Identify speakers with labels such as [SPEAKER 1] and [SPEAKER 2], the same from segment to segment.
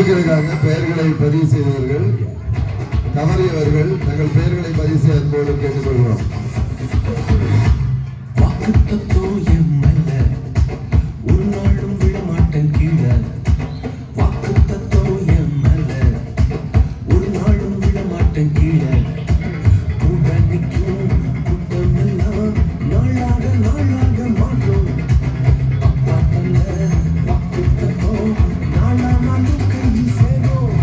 [SPEAKER 1] கொடுக்கிறதுக்காக பெயர்களை பதிவு செய்தவர்கள் தவறியவர்கள் தங்கள் பெயர்களை பதிவு செய்ய அன்போடு கேட்டுக்கொள்கிறோம்.
[SPEAKER 2] ஒரு நாளும் விடமாட்டன் கீழே வாக்குத்தத்தம் என் மேல ஒரு நாளும் விடமாட்டன் கீழே கூட நிற்கும் கூட்டமெல்லாம் நாளாக நாளாக மாறும் அப்பா தந்த வாக்குத்தத்தம் நாளா நாளும் கையில் சேரும்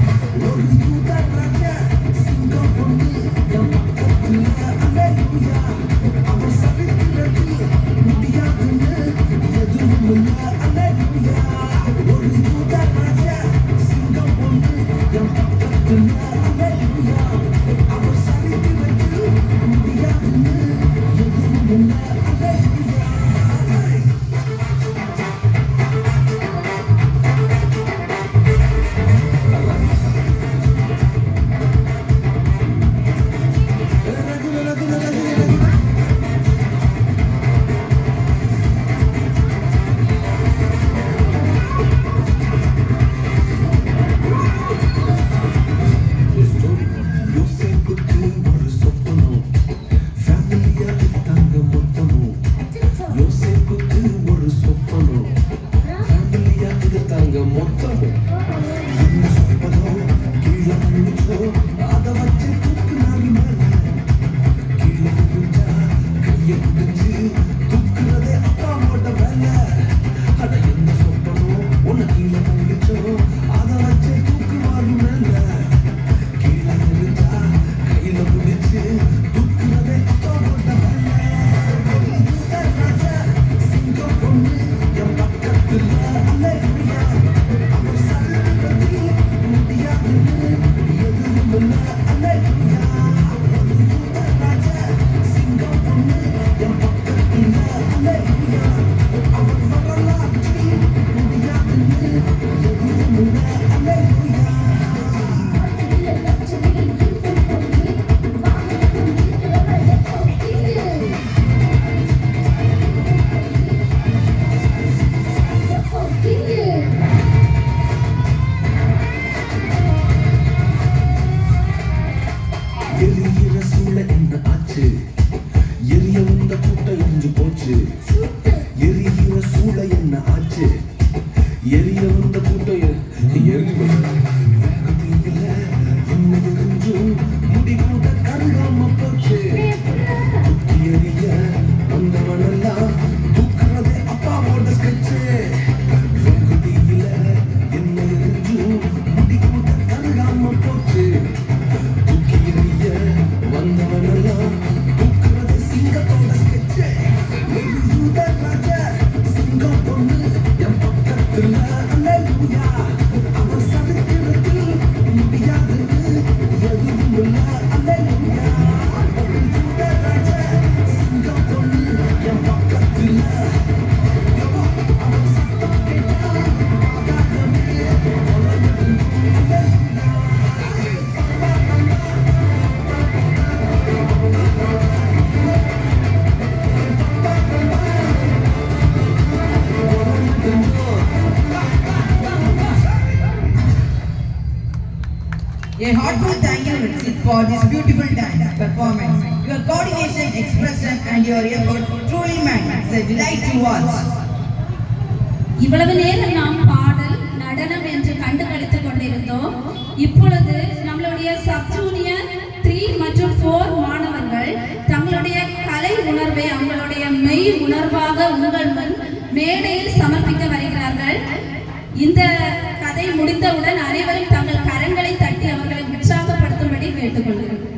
[SPEAKER 2] ஒரு தூதராக சிங்கம் கொண்டு என் பக்கத்தில் அல்லேலூயா அவர் சரித்திரத்தில் முடியாதுன்னு எதுவும் இல்லை அல்லேலூயா ஒரு தூதராக சிங்கம் கொண்டு என் பக்கத்தில் அல்லேலூயா அவர் சரித்திரத்தில் முடியாதுன்னு எதுவும் இல்லை அல்லேலூயா. யோசேப்புக்கு ஒரு சொப்பனம் ஃபேமிலியா வித்தாங்க மொத்தமும் யோசேப்புக்கு ஒரு சொப்பனம் ஃபேமிலியா வித்தாங்க மொத்தமும் என்ன சொப்பனம் கீழே விழுச்சோ அதை வச்சு தூக்குனாங்க மேல கீழே விழுந்தா கையை பிடிச்சு தூக்குறதே அப்பாவோட வேலை அட என்ன சொப்பனம் உன்னை கீழே விழுச்சோ அதை வச்சு தூக்குவாங்க மேல கீழே விழுந்தா கையில பிடிச்சு தூக்குறதே அப்பாவோட வேலை ராஜா சிங்கம் பொண்ணு என் பக்கத்துல அல்லேலூயா அவர் சரித்திரத்தில் முடியாதுன்னு எதுவும் இல்லை அல்லேலூயா ராஜா சிங்கம் பொண்ணு என் பக்கத்துல அல்லேலூயா அவர் வரலாற்றில் முடியாதுன்னு எதுவும் இல்லை அல்லேலூயா. எரியிற சூளை என்ன ஆச்சு எரிய வந்த கூட்டம் எரிஞ்சு போச்சு எரியிற சூளை என்ன ஆச்சு எரிய வந்த கூட்டம் எரிஞ்சு போச்சு வேகத்தில என்ன எரிஞ்சும் முடி கூட கருகாம போச்சு தூக்கி எறிய வந்தவனெல்லாம் தூக்குறதே அப்பாவோட ஸ்கெட்சு வேகத்தில என்ன எரிஞ்சும் முடி கூட கருகாம போச்சு தூக்கி எறிய வந்தவனெல்லாம் தூக்குறது சிங்கத்தோட ஸ்கெட்சு ஒரு யூதராஜ சிங்கம் பொண்ணு என் பக்கத்துல அல்லேலூயா அவர் சரித்திரத்தில் முடியாதுன்னு எதுவும் இல்லை அல்லேலூயா ஒரு யூதராஜ சிங்கம் பொண்ணு என் பக்கத்துல அவர் சத்தம் கேட்டா ஆகாதமே அல்லேலூயா.
[SPEAKER 3] A heartfelt thank you Ritzik, for this beautiful dance performance. Your coordination, expression and your effort truly matters. A delight to watch.
[SPEAKER 4] இவ்வளவு நேரம் நாம் பாடல் நடனம் என்று கண்டுகளித்துக் கொண்டிருந்தோம். இப்பொழுது நம்மளுடைய சப் ஜூனியர் 3 மற்றும் 4 மாணவர்கள் தங்களுடைய கலை உணர்வை அவங்களுடைய மெய் உணர்வாக உங்கள் முன் மேடையில் சமர்ப்பிக்க வருகிறார்கள். இந்த கதை முடிந்தவுடன் அனைவரும் தங்கள் கரங்களை தட்டி அவர்களை உற்சாகப்படுத்தும்படி கேட்டுக்கொள்கிறேன்.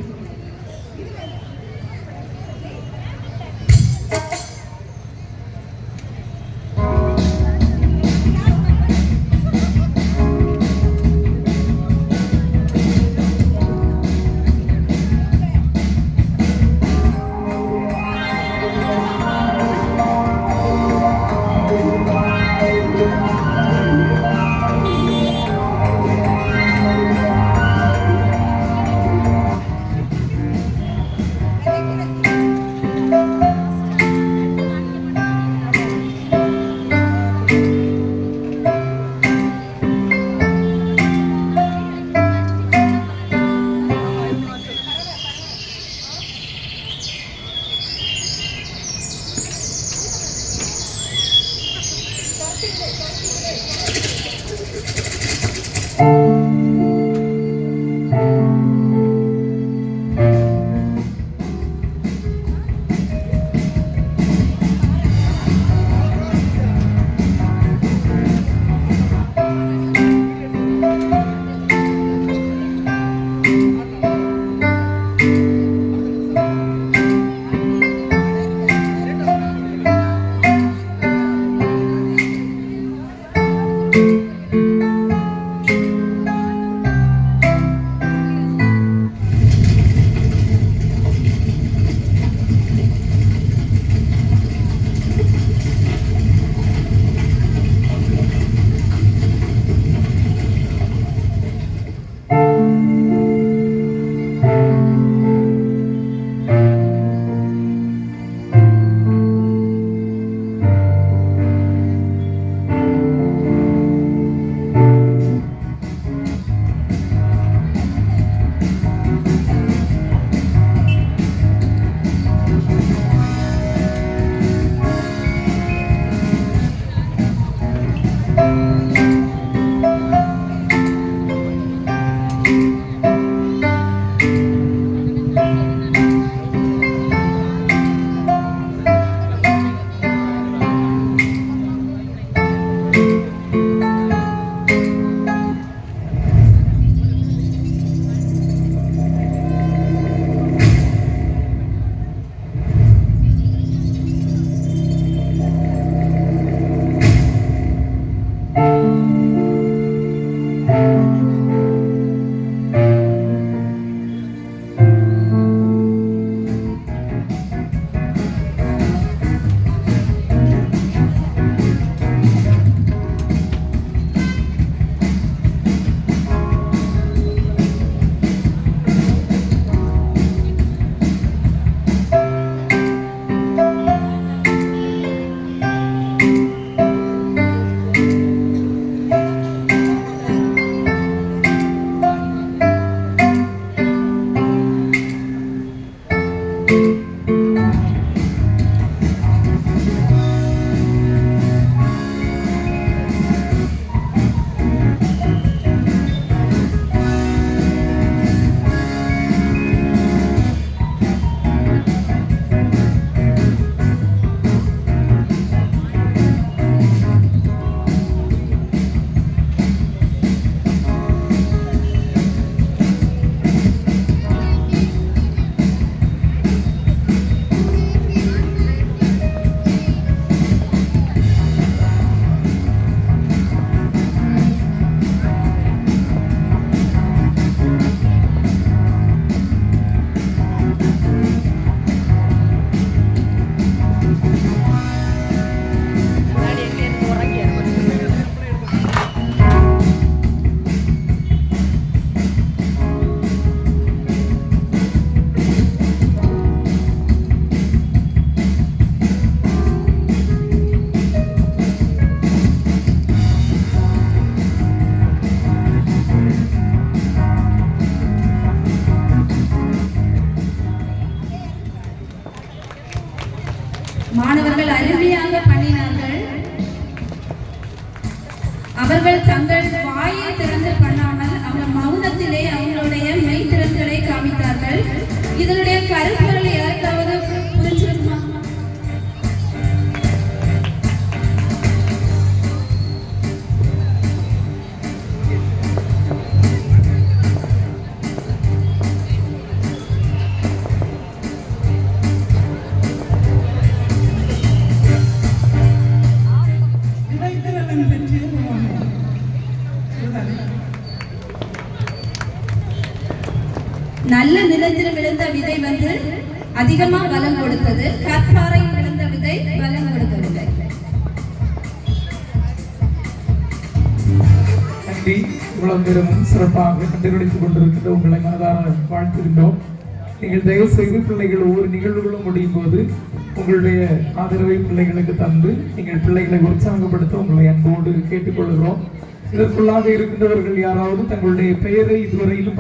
[SPEAKER 4] மாணவர்கள் அருமையாக பண்ணினார்கள். அவர்கள் தங்கள் வாயை திறந்து பண்ணாமல் அவங்க மௌனத்திலே அவங்களுடைய மெய்த்திறன்களை காமித்தார்கள். இதனுடைய கருத்துக்களை யாருக்காவது புரிஞ்சிருக்குமா? நல்ல நிலத்தில் விழுந்த விதை வந்து அதிகமா பலம் கொடுத்தது. கற்பாறையில் விழுந்த விதை பலம் கொடுக்கவில்லை.
[SPEAKER 5] நன்றி. இவ்வளவு நேரமும் சிறப்பாக கண்டுபிடித்துக் கொண்டிருக்கின்ற உங்களை மனதார வாழ்த்துகின்றோம். நீங்கள் தயவு செய்து பிள்ளைகள் ஒவ்வொரு நிகழ்வுகளும் முடியும் போது உங்களுடைய ஆதரவை பிள்ளைகளுக்கு தந்து நீங்கள் பிள்ளைகளை உற்சாகப்படுத்த உங்களை அன்போடு கேட்டுக்கொள்கிறோம். இதற்குள்ளாக இருக்கின்றவர்கள் யாராவது தங்களுடைய பெயரை இதுவரையிலும்